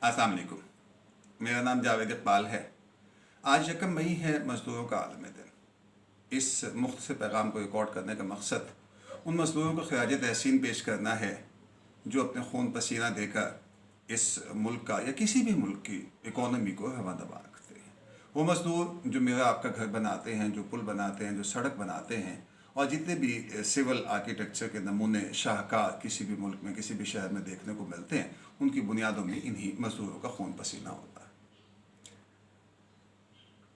अस्सलाम वालेकुम। मेरा नाम जावेद इकबाल है। आज 1 मई है मज़दूरों का आलमी दिन। इस मुख्तसर पैगाम को रिकॉर्ड करने का मकसद उन मज़दूरों को खराज तहसीन पेश करना है जो अपने खून पसीना देकर इस मुल्क का या किसी भी मुल्क की इकॉनमी को रवां-दवा रखते हैं। वो मज़दूर जो मेरा आपका घर बनाते हैं, जो पुल बनाते हैं, जो सड़क बनाते हैं और जितने भी सिविल आर्किटेक्चर के नमूने शाहकार किसी भी मुल्क में, किसी भी शहर में देखने को मिलते हैं, उनकी बुनियादों में इन्हीं मज़दूरों का खून पसीना होता है।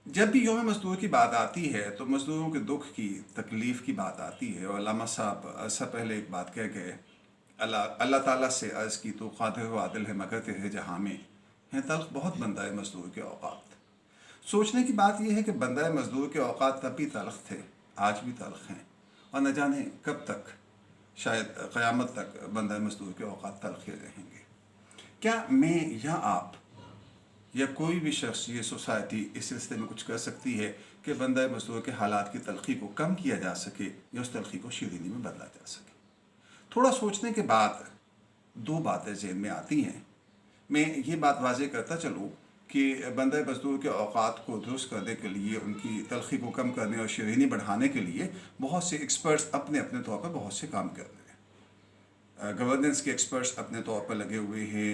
जब भी यौम मज़दूर की बात आती है तो मज़दूरों के दुख की, तकलीफ़ की बात आती है। और अल्लामा साहब अरसा पहले एक बात कह गए, अल्लाह ताला से अर्ज़ की तो क़ादिर व आदिल है मगर तेरे जहाँ में है तल्ख़ बहुत बंदा है मज़दूर के औक़ात। सोचने की बात यह है कि बंदा मज़दूर के औक़ात तब भी तल्ख़ थे, आज भी तल्ख़ हैं और न जाने कब तक, शायद क़यामत तक बंदा मज़दूर के औक़ात तल्ख़ रहेंगे। क्या मैं या आप या कोई भी शख्स, ये सोसाइटी इस सिलसिले में कुछ कर सकती है कि बंदा मज़दूर के हालात की तलख़ी को कम किया जा सके या उस तलख़ी को शीरीनी में बदला जा सके? थोड़ा सोचने के बाद 2 बातें ज़हन में आती हैं। मैं ये बात वाज़ेह करता चलूँ कि बंदा मज़दूर के औक़ात को दुरुस्त करने के लिए, उनकी तलख़ी को कम करने और शीरीनी बढ़ाने के लिए बहुत से एक्सपर्ट्स अपने अपने तौर पर बहुत से काम कर रहे हैं। गवर्नेंस के एक्सपर्ट्स अपने तौर पर लगे हुए हैं,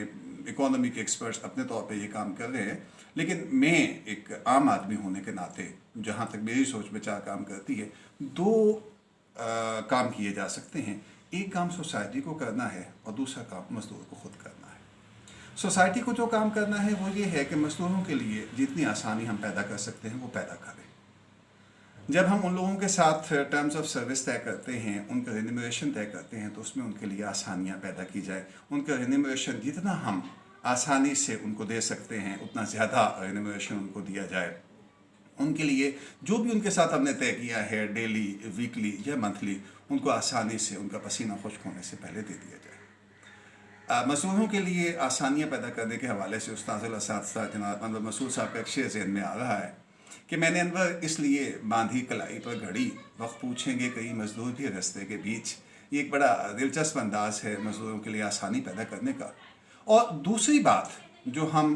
इकोनॉमी के एक्सपर्ट्स अपने तौर पे ये काम कर रहे हैं। लेकिन मैं एक आम आदमी होने के नाते, जहाँ तक मेरी सोच विचार काम करती है, 2 काम किए जा सकते हैं। एक काम सोसाइटी को करना है और दूसरा काम मज़दूर को खुद करना है। सोसाइटी को जो काम करना है वो ये है कि मज़दूरों के लिए जितनी आसानी हम पैदा कर सकते हैं वो पैदा करें। जब हम उन लोगों के साथ टर्म्स ऑफ सर्विस तय करते हैं, उनका रेन्यूमरेशन तय करते हैं, तो उसमें उनके लिए आसानियाँ पैदा की जाए। उनका रेन्यूमरेशन जितना हम आसानी से उनको दे सकते हैं उतना ज़्यादा रेन्यूमरेशन उनको दिया जाए। उनके लिए जो भी उनके साथ हमने तय किया है, डेली, वीकली या मंथली, उनको आसानी से उनका पसीना खुश्क होने से पहले दे दिया जाए। मज़दूरों के लिए आसानियाँ पैदा करने के हवाले से उस्ताद अल-असातिज़ा जनाब अनवर मसूद साहब का एक शेर ज़हन में आ रहा है कि मैंने अनवर इसलिए बांधी कलाई पर घड़ी, वक्त पूछेंगे कई मज़दूर भी रास्ते के बीच। ये एक बड़ा दिलचस्प अंदाज़ है मज़दूरों के लिए आसानी पैदा करने का। और दूसरी बात जो हम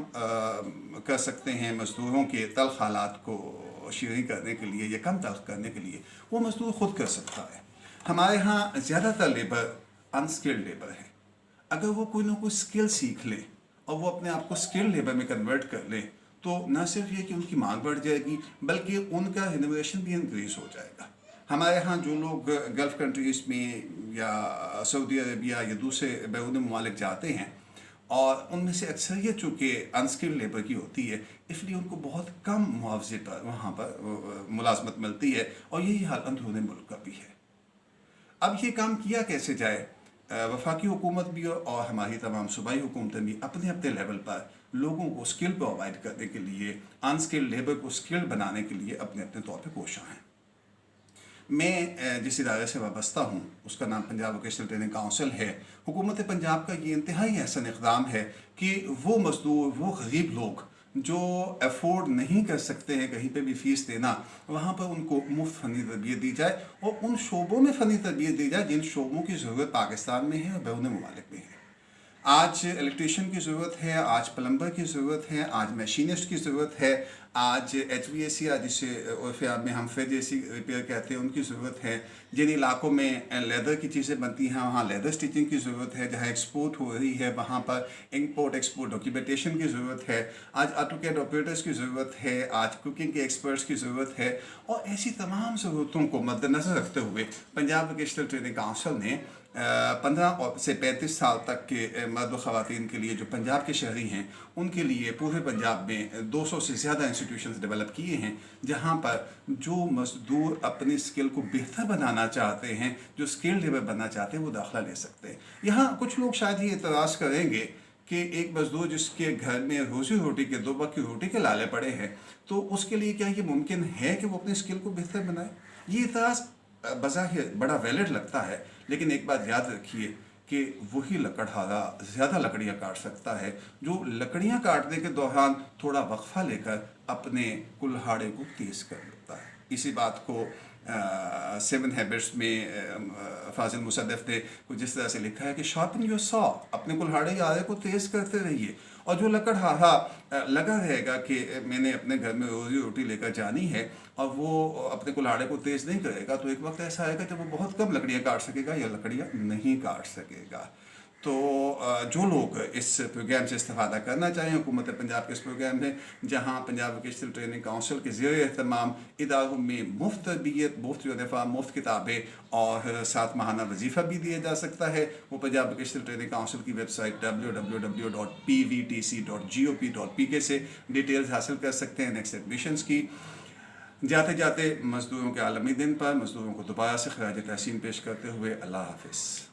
कर सकते हैं मज़दूरों के तल्ख़ हालात को शीरीन करने के लिए या कम तल्ख़ करने के लिए, वो मज़दूर ख़ुद कर सकता है। हमारे यहाँ ज़्यादातर लेबर अनस्किल्ड लेबर है। अगर वो कोई ना कोई स्किल सीख ले और वो अपने आप को स्किल्ड लेबर में कन्वर्ट कर ले, तो न सिर्फ ये कि उनकी मांग बढ़ जाएगी बल्कि उनका रेन्यूमरेशन भी इंक्रीज़ हो जाएगा। हमारे यहाँ जो लोग गल्फ़ कंट्रीज़ में या सऊदी अरबिया या दूसरे बैरून ममालिक जाते हैं और उनमें से अक्सरियत चूँकि अनस्किल्ड लेबर की होती है, इसलिए उनको बहुत कम मुआवजे पर वहाँ पर मुलाजमत मिलती है और यही हाल अंदरूनी मुल्क का भी है। अब ये काम किया कैसे जाए? वफाकी हुकूमत भी और हमारी तमाम सूबाई हुकूमतें भी अपने अपने लेवल पर लोगों को स्किल प्रोवाइड करने के लिए, अनस्किल्ड लेबर को स्किल्ड बनाने के लिए अपने अपने तौर पे कोशिश हैं। मैं जिस इदारे से वाबस्ता हूँ उसका नाम पंजाब वोकेशनल ट्रेनिंग काउंसिल है। हुकूमत पंजाब का ये इंतहाई एहसन इक़दाम है कि वो मज़दूर, वो गरीब लोग जो अफोर्ड नहीं कर सकते हैं कहीं पे भी फ़ीस देना, वहाँ पर उनको मुफ्त फ़नी तरबियत दी जाए और उन शोबों में फ़नी तरबियत दी जाए जिन शोबों की ज़रूरत पाकिस्तान में है और बैरून ममालिक में है। आज इलेक्ट्रीशियन की ज़रूरत है, आज प्लम्बर की ज़रूरत है, आज मशीनिस्ट की ज़रूरत है, आज HVAC जिसे उर्फ़ आम में हम फ्रिज AC रिपेयर कहते हैं उनकी ज़रूरत है। जिन इलाकों में लेदर की चीज़ें बनती हैं वहाँ लेदर स्टिचिंग की ज़रूरत है। जहाँ एक्सपोर्ट हो रही है वहाँ पर इंपोर्ट एक्सपोर्ट डॉक्यूमेंटेशन की ज़रूरत है। आज ऑटोकैड ऑपरेटर्स की ज़रूरत है, आज कुकिंग के एक्सपर्ट्स की ज़रूरत है। और ऐसी तमाम ज़रूरतों को मद्देनज़र रखते हुए पंजाब वोकेशनल ट्रेनिंग काउंसिल ने 15 से 35 साल तक के मर्द व ख़वातीन के लिए जो पंजाब के शहरी हैं उनके लिए पूरे पंजाब में 200 से ज़्यादा इंस्टीट्यूशंस डेवलप किए हैं, जहां पर जो मज़दूर अपनी स्किल को बेहतर बनाना चाहते हैं, जो स्किल लेबर बनना चाहते हैं, वो दाखिला ले सकते हैं। यहाँ कुछ लोग शायद ये एतराज़ करेंगे कि एक मज़दूर जिसके घर में रोज़ी रोटी के 2 वक्त की रोटी के लाले पड़े हैं, तो उसके लिए क्या ये मुमकिन है कि वो अपनी स्किल को बेहतर बनाए? ये एतराज़ बज़ाहिर बड़ा वैलिड लगता है, लेकिन एक बात याद रखिए कि वही लकड़हारा ज़्यादा लकड़ियाँ काट सकता है जो लकड़ियाँ काटने के दौरान थोड़ा वक्फा लेकर अपने कुल्हाड़े को तेज़ कर लेता है। इसी बात को 7 ہیبٹس میں فاضل مصدف نے کچھ اس طرح سے لکھا ہے کہ شارپن یور سا، اپنے کلہاڑے آرے کو تیز کرتے رہیے، اور جو لکڑہارا لگا رہے گا کہ میں نے اپنے گھر میں روزی روٹی لے کر جانی ہے اور وہ اپنے کلہاڑے کو تیز نہیں کرے گا، تو ایک وقت ایسا آئے گا جب وہ بہت کم لکڑیاں کاٹ سکے گا یا لکڑیاں نہیں کاٹ سکے گا۔ تو جو لوگ اس پروگرام سے استفادہ کرنا چاہیں، حکومت پنجاب کے اس پروگرام میں جہاں پنجاب ووکیشنل ٹریننگ کونسل کے زیر اہتمام اداروں میں مفت تربیت، مفت یونیفارم، مفت کتابیں اور 7 ماہانہ وظیفہ بھی دیا جا سکتا ہے، وہ پنجاب ووکیشنل ٹریننگ کونسل کی ویب سائٹ www.pvtc.gop.pk سے ڈیٹیلز حاصل کر سکتے ہیں نیکسٹ ایڈمیشنز کی۔ جاتے جاتے مزدوروں کے عالمی دن پر مزدوروں کو دوبارہ سے خراج تحسین پیش کرتے ہوئے اللہ حافظ۔